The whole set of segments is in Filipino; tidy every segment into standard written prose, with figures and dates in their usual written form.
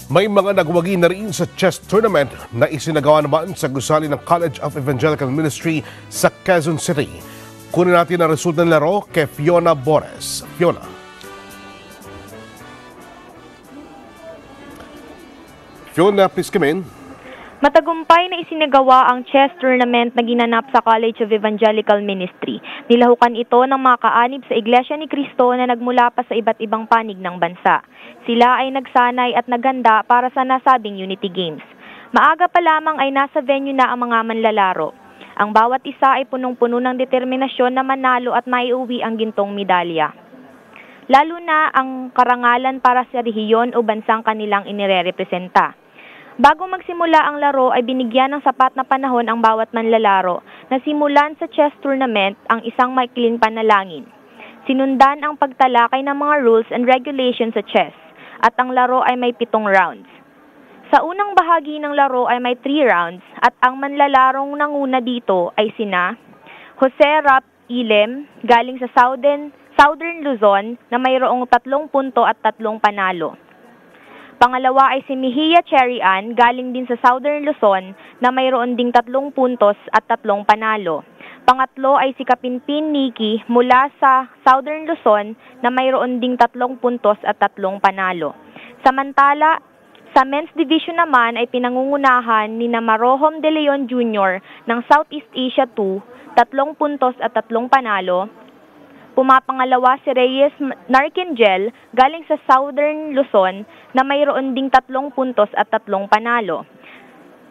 May mga nagwagi na rin sa chess tournament na isinagawa naman sa gusali ng College of Evangelical Ministry sa Quezon City. Kunin natin ang resulta ng laro kay Fiona Bores. Fiona. Fiona, please come in. Matagumpay na isinagawa ang chess tournament na ginanap sa College of Evangelical Ministry. Nilahukan ito ng mga kaanib sa Iglesia ni Cristo na nagmula pa sa iba't ibang panig ng bansa. Sila ay nagsanay at naganda para sa nasabing Unity Games. Maaga pa lamang ay nasa venue na ang mga manlalaro. Ang bawat isa ay punong-puno ng determinasyon na manalo at maiuwi ang gintong medalya. Lalo na ang karangalan para sa rehiyon o bansang kanilang inirerepresenta. Bago magsimula ang laro ay binigyan ng sapat na panahon ang bawat manlalaro na simulan sa chess tournament ang isang maikling panalangin. Sinundan ang pagtalakay ng mga rules and regulations sa chess at ang laro ay may 7 rounds. Sa unang bahagi ng laro ay may 3 rounds at ang manlalarong nanguna dito ay sina Jose Rap Ilem galing sa Southern Luzon na mayroong 3 punto at 3 panalo. Pangalawa ay si Mejia Cherryan galing din sa Southern Luzon na mayroon ding 3 puntos at 3 panalo. Pangatlo ay si Kapinpin Nikki mula sa Southern Luzon na mayroon ding 3 puntos at 3 panalo. Samantala, sa men's division naman ay pinangungunahan ni Marohom De Leon Jr. ng Southeast Asia 2, 3 puntos at 3 panalo. Pumapangalawa si Reyes Narkingel galing sa Southern Luzon na mayroon ding 3 puntos at 3 panalo.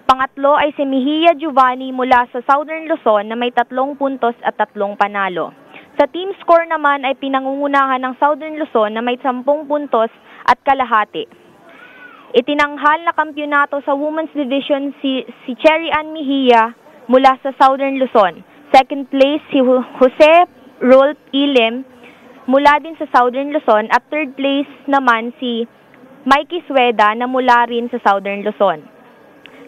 Pangatlo ay si Mejia Giovanni mula sa Southern Luzon na may 3 puntos at 3 panalo. Sa team score naman ay pinangungunahan ng Southern Luzon na may 10 puntos at kalahati. Itinanghal na kampyonato sa women's division si Cherryan Mejia mula sa Southern Luzon. Second place si Jose Rolf Ilem mula din sa Southern Luzon at third place naman si Mikey Sueda na mula rin sa Southern Luzon.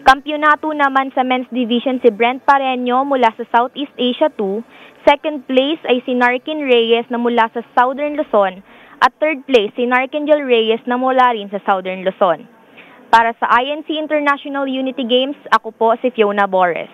Kampyonato naman sa men's division si Brent Pareño mula sa Southeast Asia 2, second place ay si Narkin Reyes na mula sa Southern Luzon at third place si Narkingel Reyes na mula rin sa Southern Luzon. Para sa INC International Unity Games, ako po si Fiona Bores.